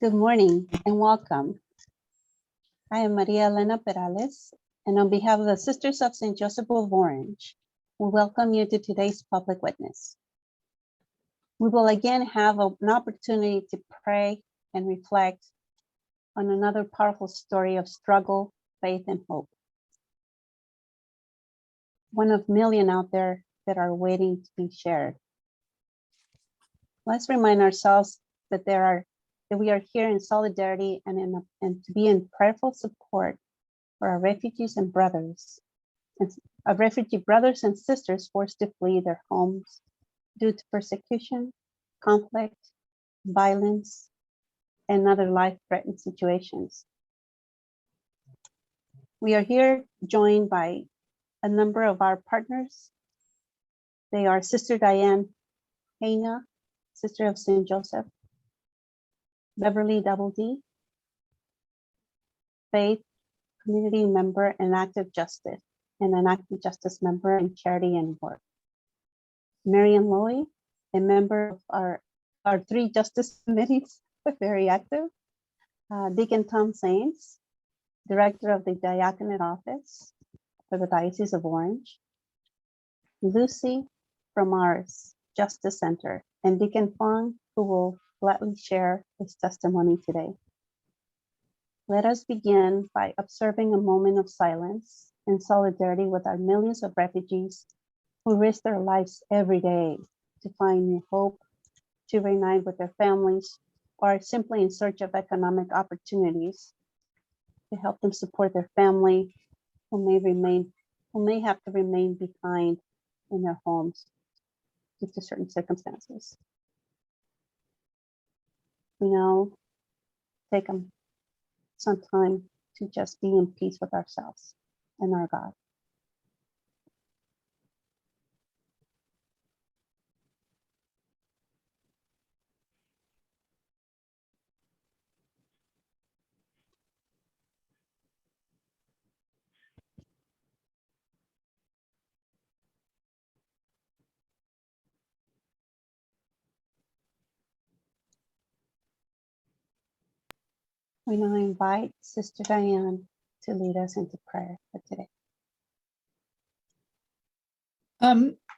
Good morning and welcome. I am Maria Elena Perales, and on behalf of the Sisters of St. Joseph of Orange, we welcome you to today's public witness. We will again have an opportunity to pray and reflect on another powerful story of struggle, faith, and hope. One of million out there that are waiting to be shared. Let's remind ourselves that we are here in solidarity and to be in prayerful support for our refugees and brothers, our refugee brothers and sisters forced to flee their homes due to persecution, conflict, violence, and other life-threatening situations. We are here joined by a number of our partners. They are Sister Diane Haina, Sister of St. Joseph, Beverly Double D, Faith, community member and active justice, and an active justice member in charity and work. Marian Loy, a member of our three justice committees, very active. Deacon Tom Saints, director of the diaconate office for the Diocese of Orange. Lucy from our Justice Center, and Deacon Phong, who will gladly share his testimony today. Let us begin by observing a moment of silence in solidarity with our millions of refugees who risk their lives every day to find new hope, to reunite with their families, or simply in search of economic opportunities to help them support their family who may have to remain behind in their homes due to certain circumstances. We now take some time to just be in peace with ourselves and our God. We now invite Sister Diane to lead us into prayer for today.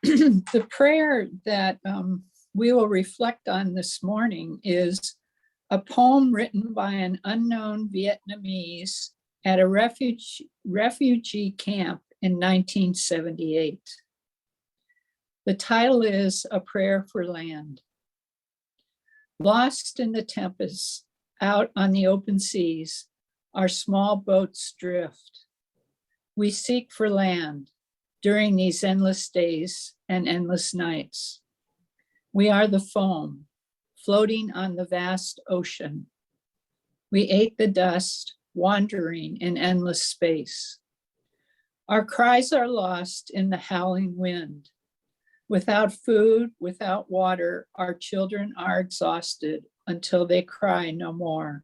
The prayer that we will reflect on this morning is a poem written by an unknown Vietnamese at a refugee camp in 1978. The title is A Prayer for Land. Lost in the tempest, out on the open seas, our small boats drift. We seek for land during these endless days and endless nights. We are the foam floating on the vast ocean. We ate the dust, wandering in endless space. Our cries are lost in the howling wind. Without food, without water, our children are exhausted until they cry no more.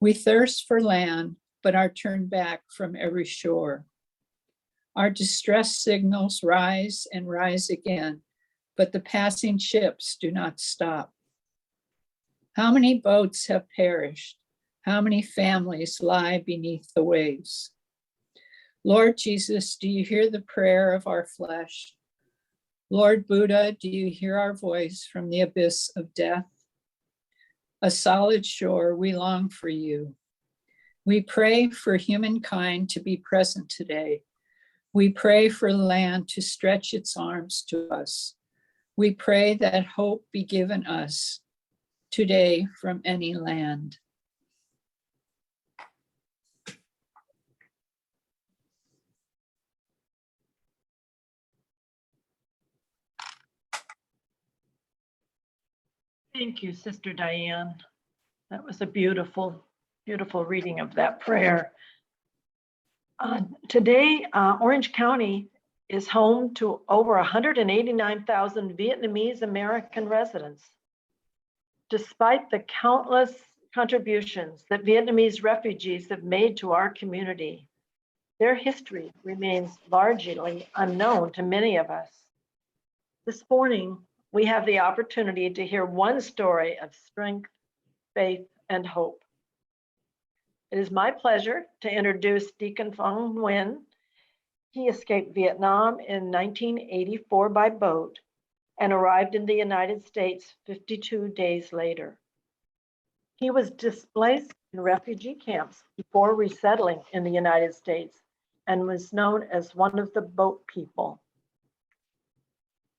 We thirst for land, but are turned back from every shore. Our distress signals rise and rise again, but the passing ships do not stop. How many boats have perished? How many families lie beneath the waves? Lord Jesus, do you hear the prayer of our flesh? Lord Buddha, do you hear our voice from the abyss of death? A solid shore, we long for you. We pray for humankind to be present today. We pray for land to stretch its arms to us. We pray that hope be given us today from any land. Thank you, Sister Diane. That was a beautiful, beautiful reading of that prayer. Today, Orange County is home to over 189,000 Vietnamese American residents. Despite the countless contributions that Vietnamese refugees have made to our community, their history remains largely unknown to many of us. This morning, we have the opportunity to hear one story of strength, faith, and hope. It is my pleasure to introduce Deacon Phong Nugyen. He escaped Vietnam in 1984 by boat and arrived in the United States 52 days later. He was displaced in refugee camps before resettling in the United States and was known as one of the boat people.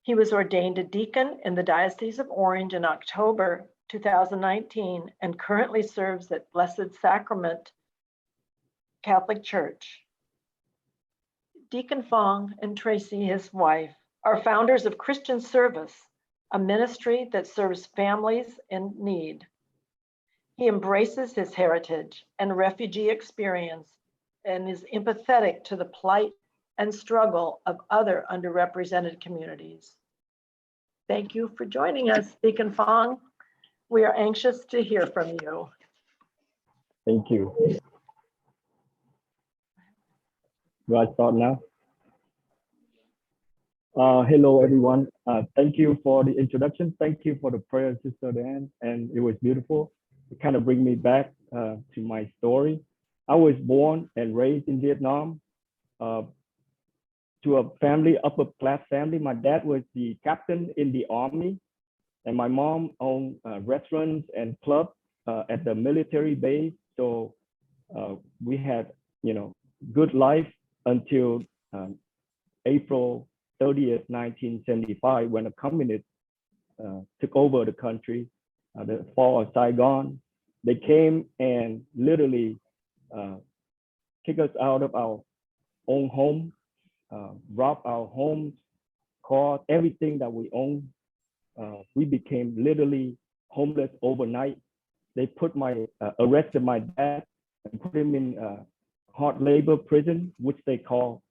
He was ordained a deacon in the Diocese of Orange in October 2019 and currently serves at Blessed Sacrament Catholic Church. Deacon Phong and Tracy, his wife, are founders of Christian Service, a ministry that serves families in need. He embraces his heritage and refugee experience and is empathetic to the plight and struggle of other underrepresented communities. Thank you for joining us, Deacon Phong. We are anxious to hear from you. Thank you. Do I start now? Hello, everyone. Thank you for the introduction. Thank you for the prayer, Sister Dan, and it was beautiful. It kind of brings me back to my story. I was born and raised in Vietnam to a family, upper class family. My dad was the captain in the army, and my mom owned restaurants and clubs at the military base. So we had, good life until April 30th, 1975, when the communists took over the country, the fall of Saigon. They came and literally kicked us out of our own home, robbed our homes, cars, everything that we owned. We became literally homeless overnight. They arrested my dad and put him in hard labor prison, which they call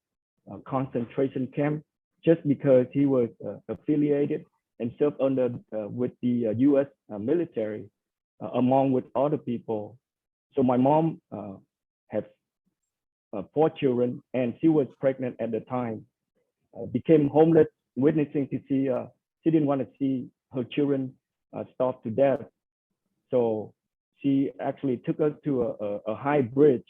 concentration camp, just because he was affiliated and served under with the U.S. military, along with other people. So my mom had 4 children, and she was pregnant at the time. Became homeless, witnessing to see she didn't want to see her children starve to death. So she actually took us to a high bridge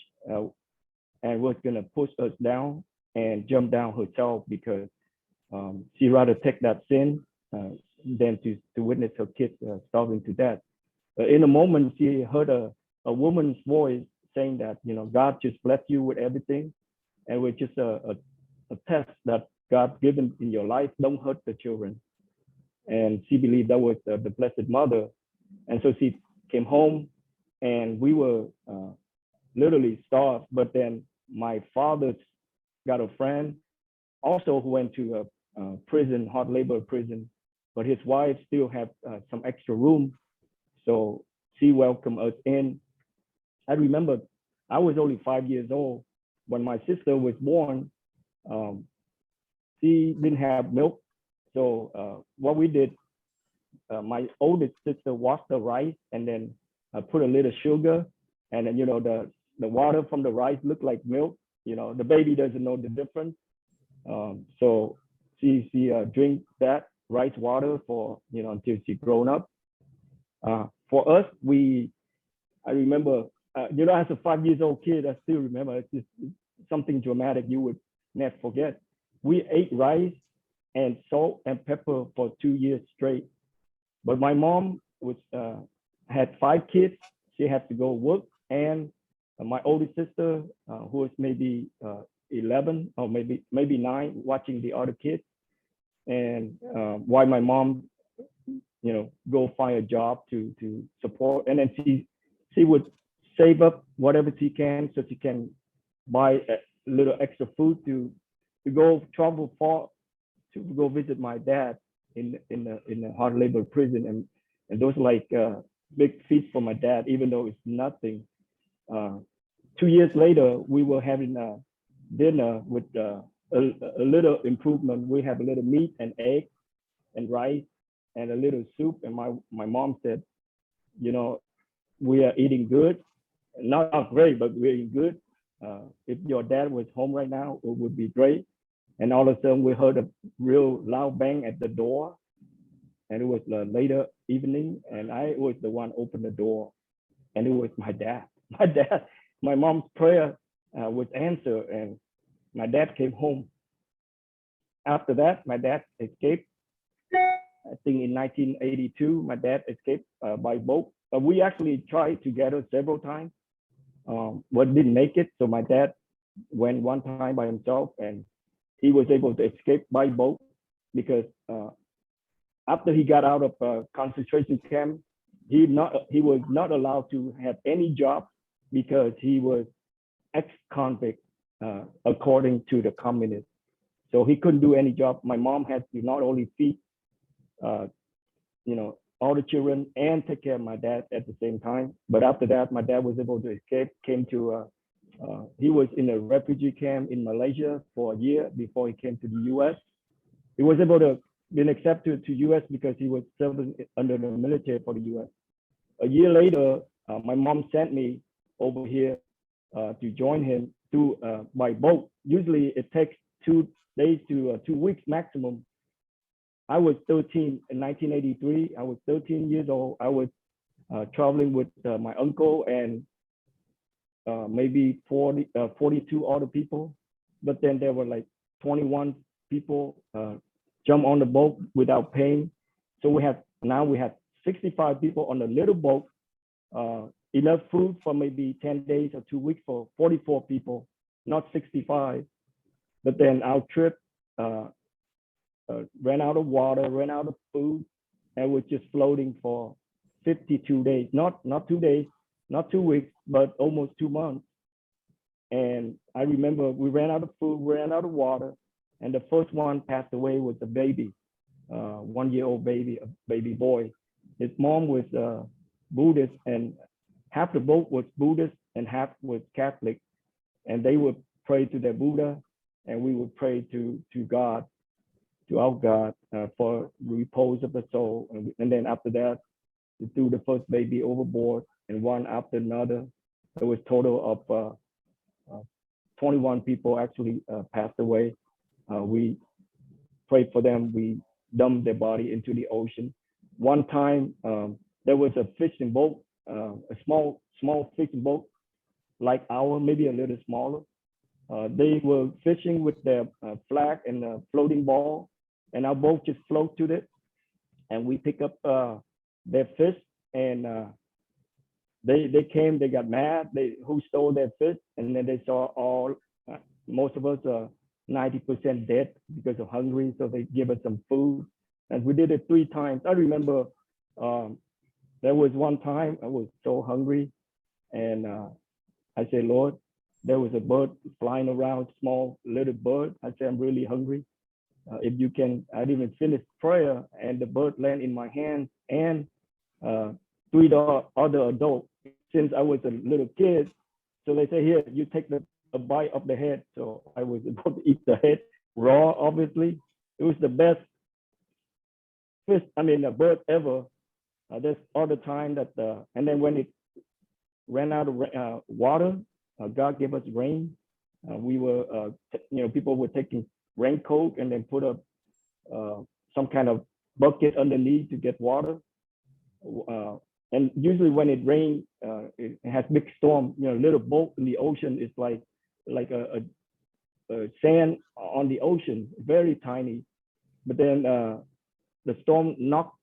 and was gonna push us down and jump down herself, because she rather take that sin than to witness her kids starving to death. In a moment, she heard a woman's voice saying that, God just blessed you with everything, and with just a test that God's given in your life, don't hurt the children. And she believed that was the Blessed Mother. And so she came home, and we were literally starved. But then my father got a friend also who went to a prison, hard labor prison, but his wife still had some extra room. So she welcomed us in. I remember I was only 5 years old when my sister was born. She didn't have milk. So what we did, my oldest sister washed the rice and then put a little sugar, and then, the water from the rice looked like milk. The baby doesn't know the difference. So she drank that rice water for, until she grown up. For us, I remember, as a 5 years old kid, I still remember, it's just something dramatic you would never forget. We ate rice and salt and pepper for 2 years straight. But my mom had 5 kids. She had to go work, and my oldest sister, who was maybe 11 or maybe 9, watching the other kids. And while my mom, go find a job to support, and then she would save up whatever she can so she can buy a little extra food to go travel far to go visit my dad in the hard labor prison. And those like big feats for my dad, even though it's nothing. 2 years later, we were having a dinner with a little improvement. We have a little meat and egg and rice and a little soup. And my mom said, we are eating good. Not great, but we're eating good. If your dad was home right now, it would be great. And all of a sudden, we heard a real loud bang at the door. And it was the later evening, and I was the one opened the door. and it was my dad. My mom's prayer was answered, and my dad came home. After that, my dad escaped. I think in 1982, my dad escaped by boat. We actually tried together several times, but didn't make it. So my dad went one time by himself, and he was able to escape by boat because after he got out of a concentration camp, he was not allowed to have any job because he was ex-convict according to the communists. So he couldn't do any job. My mom had to not only feed, all the children and take care of my dad at the same time. But after that, my dad was able to escape, he was in a refugee camp in Malaysia for a year before he came to the US. He was able to be accepted to US because he was serving under the military for the US. A year later, my mom sent me over here to join him by boat. Usually it takes 2 days to 2 weeks maximum. I was 13 in 1983. I was 13 years old. I was traveling with my uncle and maybe 42 other people. But then there were like 21 people jump on the boat without paying. So we have 65 people on a little boat, enough food for maybe 10 days or 2 weeks for 44 people, not 65. But then our trip ran out of water, ran out of food, and was just floating for 52 days, not 2 days, not 2 weeks, but almost 2 months. And I remember we ran out of food, we ran out of water, and the first one passed away was a baby, 1-year-old baby, a baby boy. His mom was Buddhist, and half the boat was Buddhist and half was Catholic. And they would pray to their Buddha, and we would pray to God, to our God, for repose of the soul. And then after that, we threw the first baby overboard, and one after another. There was total of 21 people actually passed away. We prayed for them. We dumped their body into the ocean. One time, there was a fishing boat, a small fishing boat, like our, maybe a little smaller. They were fishing with their flag and a floating ball, and our boat just floated to it, and we pick up their fish, and they came, they got mad, who stole their fish, and then they saw most of us 90% dead because of hungry, so they give us some food, and we did it 3 times. I remember there was one time I was so hungry, and I said, Lord, there was a bird flying around, small little bird. I said, I'm really hungry. If you can, I didn't even finish prayer, and the bird landed in my hand, and 3 other adults, since I was a little kid. So they say, here, you take a bite of the head. So I was able to eat the head raw, obviously. It was the best fish, a bird ever. There's other time that, and then when it ran out of water, God gave us rain. We were, people were taking raincoat and then put up some kind of bucket underneath to get water. And usually when it rains, it has big storm. Little boat in the ocean is like a sand on the ocean, very tiny. But then the storm knocked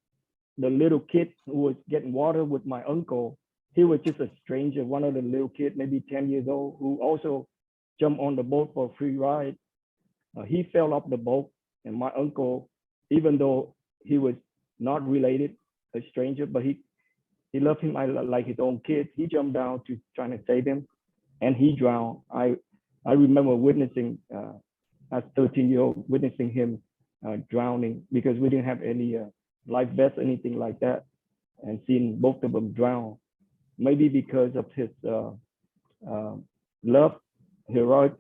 the little kid who was getting water with my uncle. He was just a stranger, one of the little kids, maybe 10 years old, who also jumped on the boat for a free ride. He fell off the boat, and my uncle, even though he was not related, a stranger, but he loved him like his own kid. He jumped down to trying to save him, and he drowned. I remember witnessing, as 13-year-old, witnessing him drowning because we didn't have any life vest, anything like that, and seeing both of them drown. Maybe because of his love, heroic,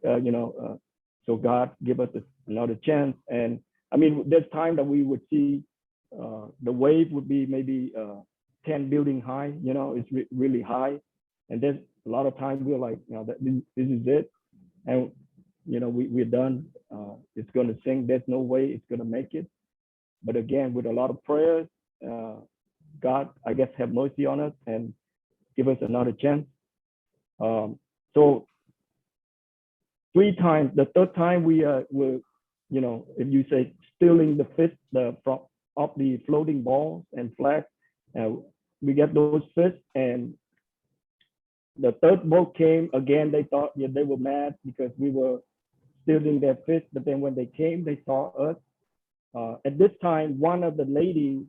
so God give us another chance. And there's time that we would see the wave would be maybe 10 building high, it's really high. And there's a lot of times we're like, this is it. And, we're done. It's going to sink. There's no way it's going to make it. But again, with a lot of prayers, God, I guess, have mercy on us. And give us another chance. So 3 times, the third time we were, you know, if you say stealing the fish from off the floating balls and flags, we get those fish, and the third boat came again. They thought, yeah, they were mad because we were stealing their fish, but then when they came, they saw us. At this time, one of the ladies'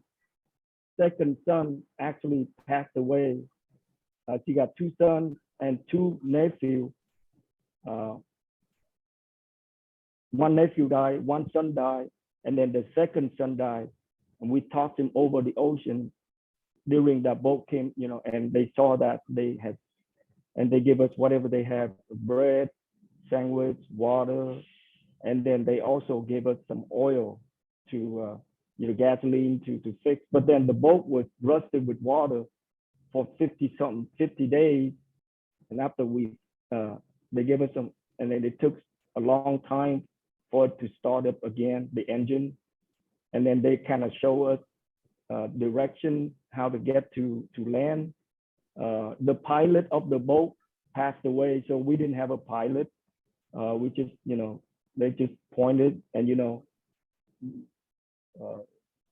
second son actually passed away. She got 2 sons and 2 nephews. One nephew died, 1 son died, and then the second son died. And we tossed him over the ocean during that boat came, you know, and they saw that they had, and they gave us whatever they had, bread, sandwich, water, and then they also gave us some oil to, you know, gasoline to fix. But then the boat was rusted with water for 50 days. And after they gave us some, and then it took a long time for it to start up again, the engine. And then they kind of show us direction, how to get to land. The pilot of the boat passed away, so we didn't have a pilot. We just, you know, they just pointed, and, you know,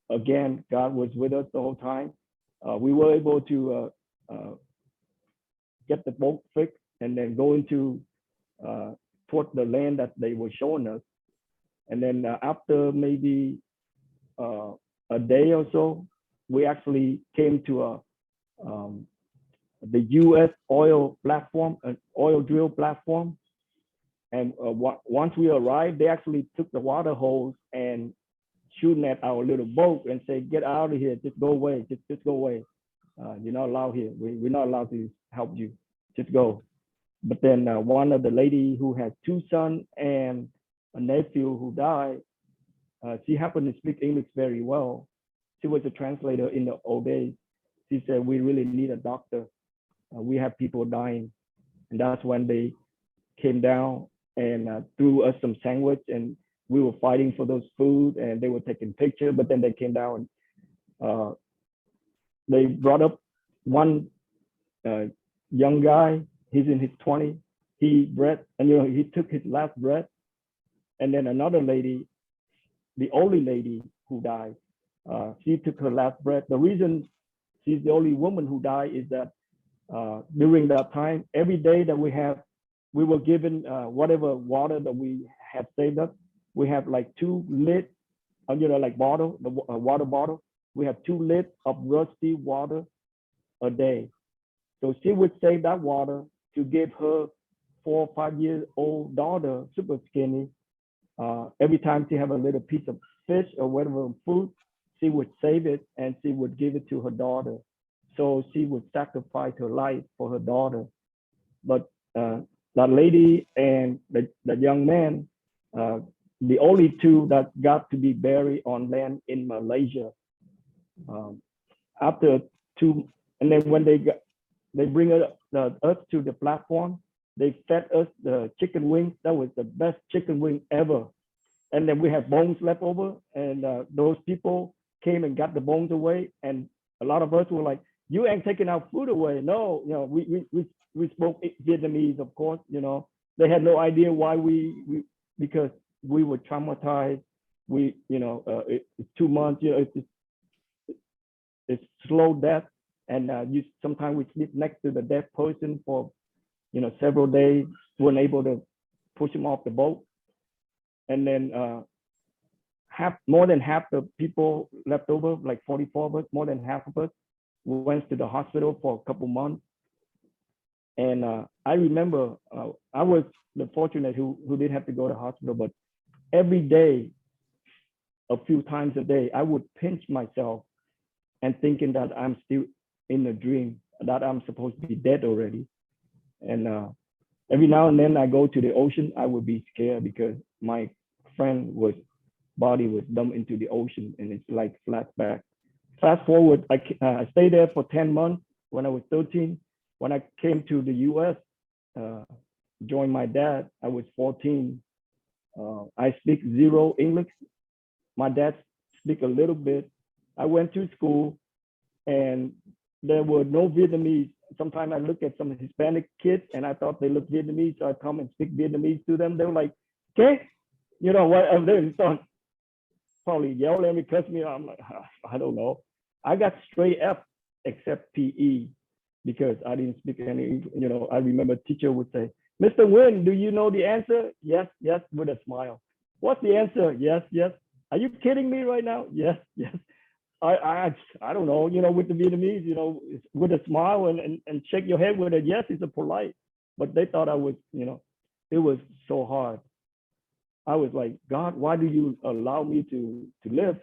again, God was with us the whole time. We were able to get the boat fixed and then go into toward the land that they were showing us. And then after maybe a day or so, we actually came to the U.S. oil platform, an oil drill platform. And once we arrived, they actually took the water hose and shooting at our little boat and say, "Get out of here! Just go away! Just go away! You're not allowed here. We're not allowed to help you. Just go." But then one of the lady who had 2 sons and a nephew who died, she happened to speak English very well. She was a translator in the old days. She said, "We really need a doctor. We have people dying." And that's when they came down and threw us some sandwich, and we were fighting for those food, and they were taking pictures. But then they came down and they brought up one young guy. He's in his 20s. He breathed, and, you know, he took his last breath. And then another lady, the only lady who died, she took her last breath. The reason she's the only woman who died is that during that time, every day that we were given whatever water that we had saved up. We have like 2 lids, you know, like bottle, the water bottle. We have 2 lids of rusty water a day. So she would save that water to give her 4 or 5 years old daughter, super skinny. Every time she have a little piece of fish or whatever food, she would save it and she would give it to her daughter. So she would sacrifice her life for her daughter. But that lady and the young man, the only 2 that got to be buried on land in Malaysia. After 2, and then when they bring us to the platform, they fed us the chicken wings. That was the best chicken wing ever. And then we have bones left over, and those people came and got the bones away. And a lot of us were like, "You ain't taking our food away." No, you know, we spoke Vietnamese, of course. You know, they had no idea why because we were traumatized. We, you know, it's 2 months. You know, it's slow death, and sometimes we sleep next to the dead person for, you know, several days. Weren't able to push him off the boat. And then more than half the people left over, like 44 of us, more than half of us went to the hospital for a couple months. And I remember I was the fortunate who didn't have to go to the hospital, but every day, a few times a day, I would pinch myself and thinking that I'm still in a dream, that I'm supposed to be dead already. And every now and then I go to the ocean, I would be scared because my friend body was dumped into the ocean, and it's like flashback. Fast forward, I stayed there for 10 months when I was 13. When I came to the US, joined my dad, I was 14. I speak 0 English. My dad speak a little bit. I went to school, and there were no Vietnamese sometimes I look at some Hispanic kids and I thought they look Vietnamese, so I come and speak Vietnamese to them. They were like, okay, you know, whatever. They start probably yell at me, cuss me. I'm like, I don't know. I got straight F except PE because I didn't speak any, you know, I remember teacher would say, Mr. Nguyen, do you know the answer? Yes, yes, with a smile. What's the answer? Yes, yes. Are you kidding me right now? Yes, yes. I don't know, you know, with the Vietnamese, you know, with a smile and shake your head with a yes, it's a polite. But they thought I was, you know, it was so hard. I was like, God, why do you allow me to live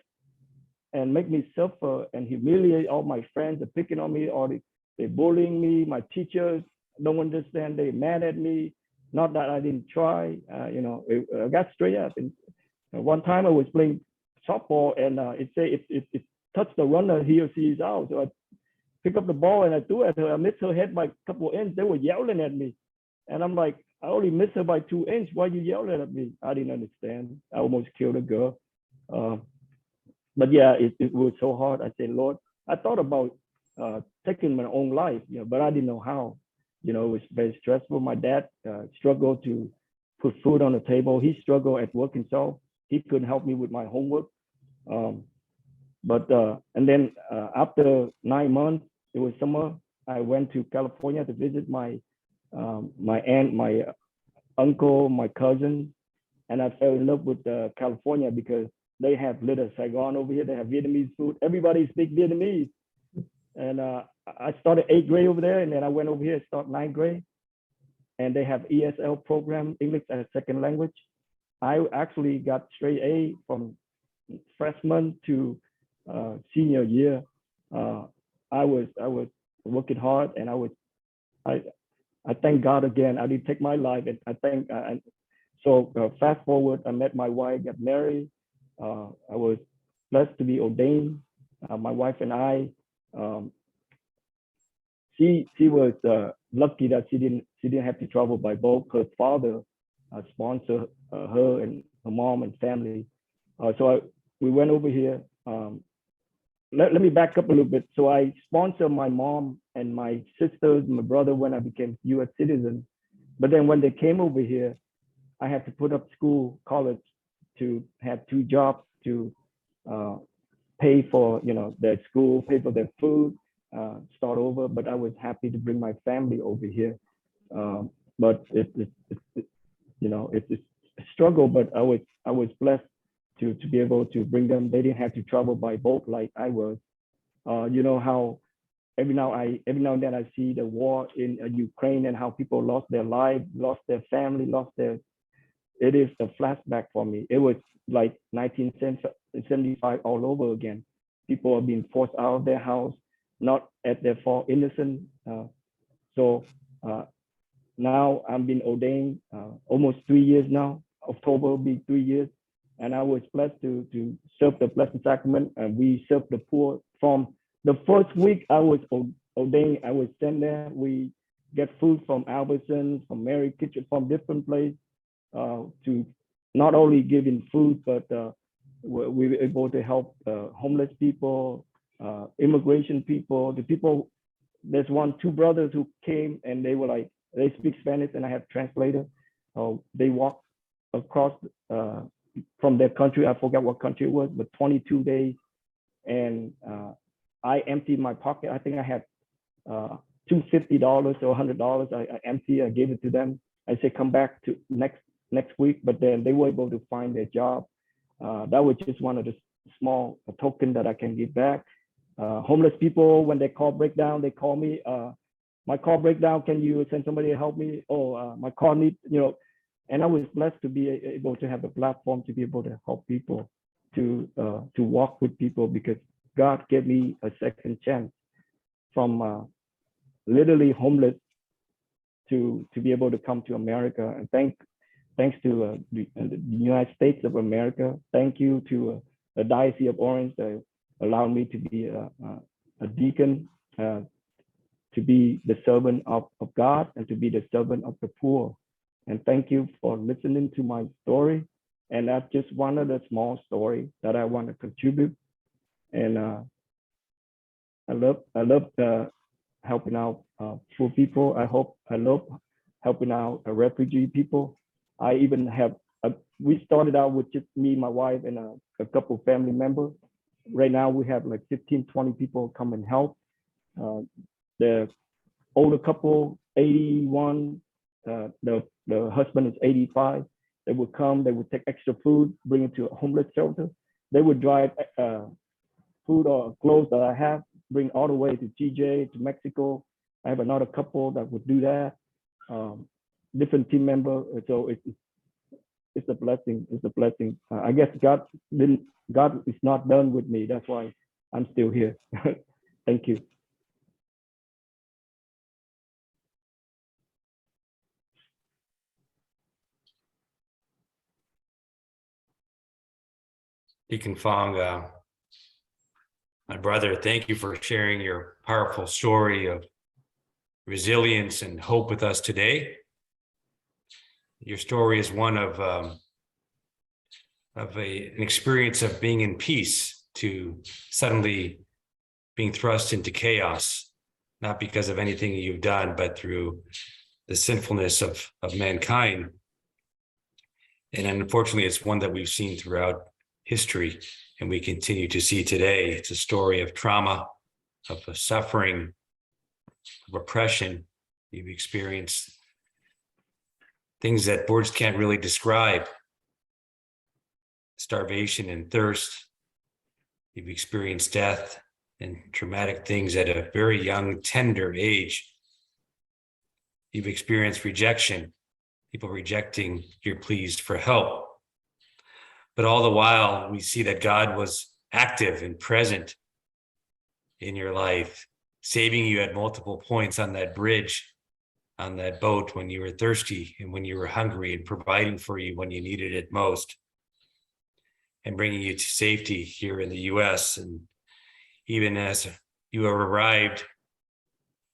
and make me suffer and humiliate all my friends? Are picking on me, or they bullying me. My teachers don't understand. They mad at me. Not that I didn't try. You know, I got straight up. And one time I was playing softball, and it said it touched the runner, he or she is out. So I pick up the ball and I threw it at her. I missed her head by a couple of inches. They were yelling at me, and I'm like, I only missed her by 2 inches. Why are you yelling at me? I didn't understand. I almost killed a girl. But yeah, it was so hard. I said, Lord, I thought about taking my own life, you know, but I didn't know how. You know, it was very stressful. My dad struggled to put food on the table. He struggled at work himself. He couldn't help me with my homework. And then after 9 months, it was summer. I went to California to visit my aunt, my uncle, my cousin, and I fell in love with California because they have Little Saigon over here. They have Vietnamese food. Everybody speaks Vietnamese. And I started 8th grade over there, and then I went over here to start 9th grade. And they have ESL program, English as a second language. I actually got straight A from freshman to senior year. I was working hard, and I thank God again. I didn't take my life, and I thank. So fast forward, I met my wife, got married. I was blessed to be ordained. My wife and I, she was lucky that she didn't have to travel by boat. Her father sponsored her and her mom and family. We went over here. Let me back up a little bit. So I sponsored my mom and my sisters, my brother when I became U.S. citizen. But then when they came over here, I had to put up college to have 2 jobs to pay for, you know, their school, pay for their food, start over. But I was happy to bring my family over here. But you know, it's a struggle. But I was blessed to be able to bring them. They didn't have to travel by boat like I was. You know how every now and then I see the war in Ukraine and how people lost their lives, lost their family, it is a flashback for me. It was like 1975 all over again. People are being forced out of their house, not at their fault, innocent. Now I'm being ordained almost 3 years now. October will be 3 years. And I was blessed to serve the Blessed Sacrament, and we serve the poor. From the first week I was ordained, I was sent there. We get food from Albertsons, from Mary Kitchen, from different places to not only giving food, but we were able to help homeless people, immigration people, the people. There's 2 brothers who came, and they were like, they speak Spanish, and I have translator. They walked across from their country. I forgot what country it was, but 22 days. And I emptied my pocket. I think I had $250 or $100. I emptied, I gave it to them. I said, come back to next week. But then they were able to find their job. That was just one of the small token that I can give back. Homeless people, when their car break down, they call me. My car break down, can you send somebody to help me? Oh, my car needs, you know. And I was blessed to be able to have a platform to be able to help people, to walk with people, because God gave me a second chance from literally homeless to be able to come to America. And thanks to the United States of America. Thank you to the Diocese of Orange that allowed me to be a deacon, to be the servant of God, and to be the servant of the poor. And thank you for listening to my story. And that's just one of the small story that I want to contribute. And I love helping out poor people. I love helping out refugee people. I even have, we started out with just me, my wife, and a couple family members. Right now we have like 15, 20 people come and help. The older couple, 81, the husband is 85. They would come, they would take extra food, bring it to a homeless shelter. They would drive food or clothes that I have, bring all the way to TJ, to Mexico. I have another couple that would do that. Different team member. So it's a blessing. It's a blessing. I guess God is not done with me. That's why I'm still here. Thank you. Deacon Phong, my brother, thank you for sharing your powerful story of resilience and hope with us today. Your story is one of an experience of being in peace to suddenly being thrust into chaos, not because of anything you've done, but through the sinfulness of mankind. And unfortunately, it's one that we've seen throughout history, and we continue to see today. It's a story of trauma, of suffering, of oppression. You've experienced things that words can't really describe. Starvation and thirst. You've experienced death and traumatic things at a very young, tender age. You've experienced rejection, people rejecting your pleas for help. But all the while, we see that God was active and present in your life, saving you at multiple points on that bridge, on that boat when you were thirsty and when you were hungry, and providing for you when you needed it most, and bringing you to safety here in the US. And even as you have arrived,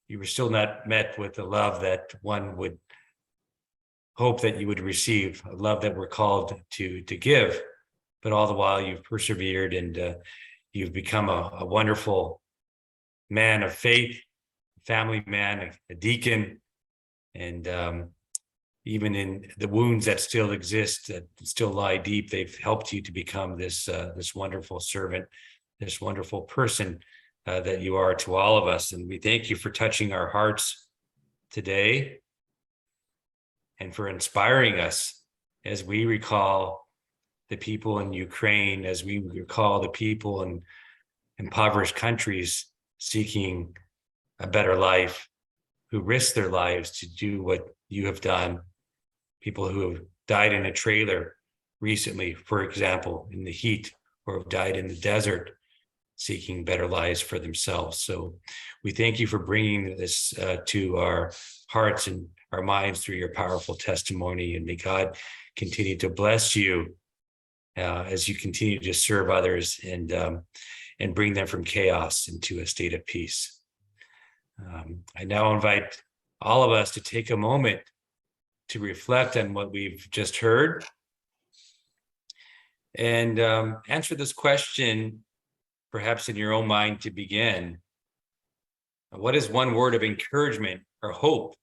you were still not met with the love that one would hope that you would receive, a love that we're called to give. But all the while you've persevered, and you've become a wonderful man of faith, family man, a deacon, and even in the wounds that still exist, that still lie deep, they've helped you to become this wonderful servant, this wonderful person that you are to all of us. And we thank you for touching our hearts today and for inspiring us as we recall the people in Ukraine, as we recall the people in impoverished countries seeking a better life, who risk their lives to do what you have done. People who have died in a trailer recently, for example, in the heat, or have died in the desert seeking better lives for themselves. So we thank you for bringing this to our hearts and our minds through your powerful testimony, and may God continue to bless you as you continue to serve others and bring them from chaos into a state of peace. I now invite all of us to take a moment to reflect on what we've just heard and answer this question, perhaps in your own mind to begin. What is one word of encouragement or hope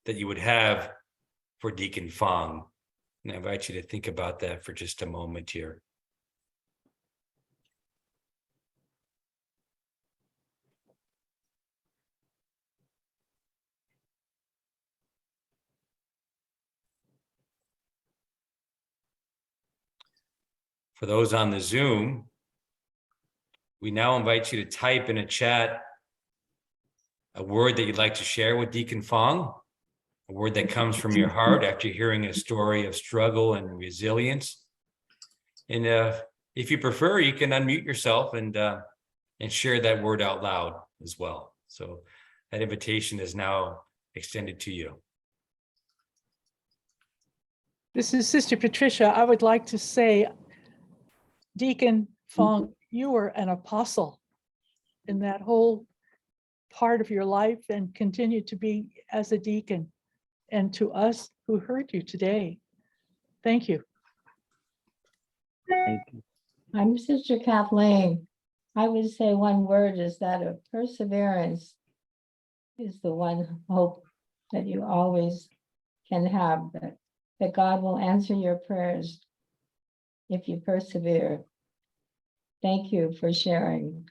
that you would have for Deacon Phong? And I invite you to think about that for just a moment here. For those on the Zoom, we now invite you to type in a chat a word that you'd like to share with Deacon Phong, a word that comes from your heart after hearing a story of struggle and resilience. And if you prefer, you can unmute yourself and share that word out loud as well. So that invitation is now extended to you. This is Sister Patricia. I would like to say, Deacon Phong, you were an apostle in that whole part of your life, and continue to be as a deacon, and to us who heard you today. Thank you. Thank you. I'm Sister Kathleen. I would say one word is that of perseverance. is the one hope that you always can have, that God will answer your prayers if you persevere. Thank you for sharing.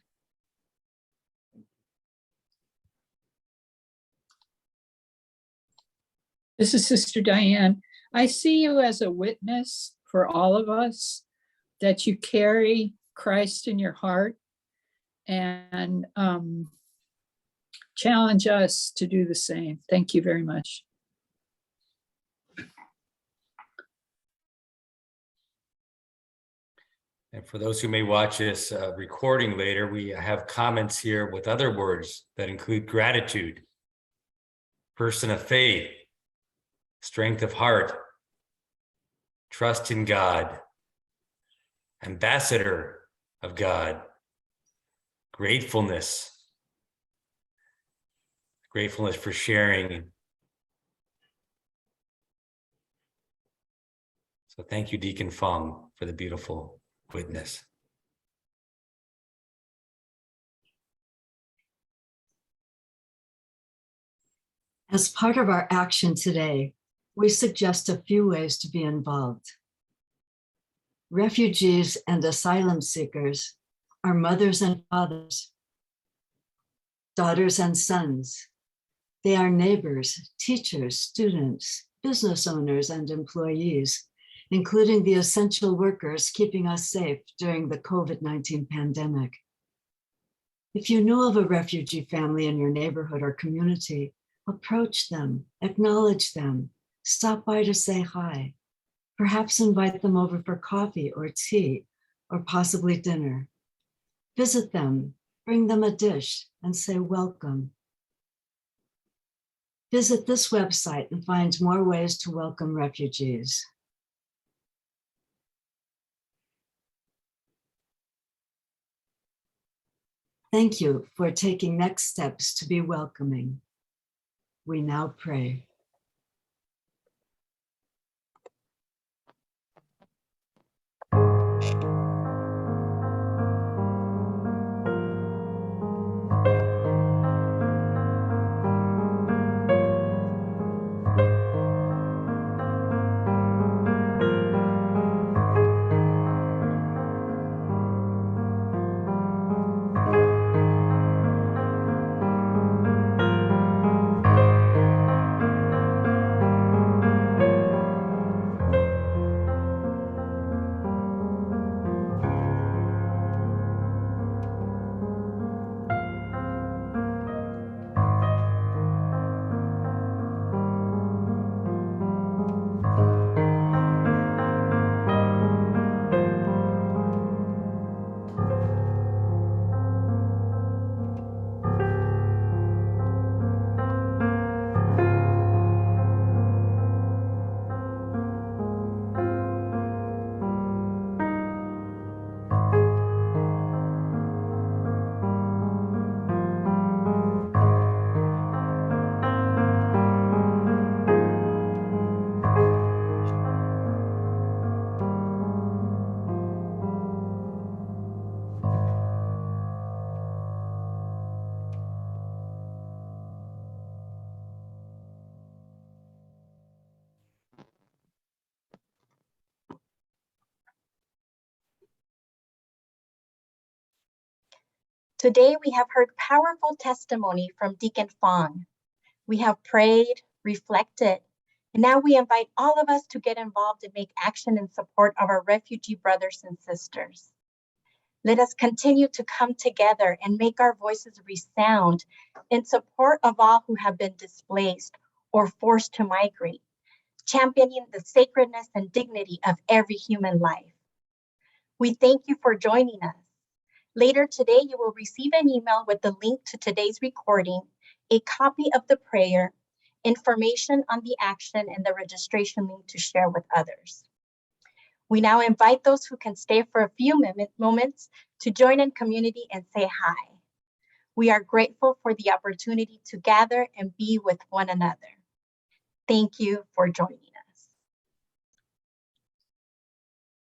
This is Sister Diane. I see you as a witness for all of us, that you carry Christ in your heart, and challenge us to do the same. Thank you very much. And for those who may watch this recording later, we have comments here with other words that include gratitude, person of faith, strength of heart, trust in God, ambassador of God, gratefulness for sharing. So thank you, Deacon Phong, for the beautiful witness. As part of our action today, we suggest a few ways to be involved. Refugees and asylum seekers are mothers and fathers, daughters and sons. They are neighbors, teachers, students, business owners, and employees, including the essential workers keeping us safe during the COVID-19 pandemic. If you know of a refugee family in your neighborhood or community, approach them, acknowledge them, stop by to say hi, perhaps invite them over for coffee or tea, or possibly dinner. Visit them, bring them a dish, and say welcome. Visit this website and find more ways to welcome refugees. Thank you for taking next steps to be welcoming. We now pray. Today, we have heard powerful testimony from Deacon Phong. We have prayed, reflected, and now we invite all of us to get involved and make action in support of our refugee brothers and sisters. Let us continue to come together and make our voices resound in support of all who have been displaced or forced to migrate, championing the sacredness and dignity of every human life. We thank you for joining us. Later today, you will receive an email with the link to today's recording, a copy of the prayer, information on the action, and the registration link to share with others. We now invite those who can stay for a few moments to join in community and say hi. We are grateful for the opportunity to gather and be with one another. Thank you for joining.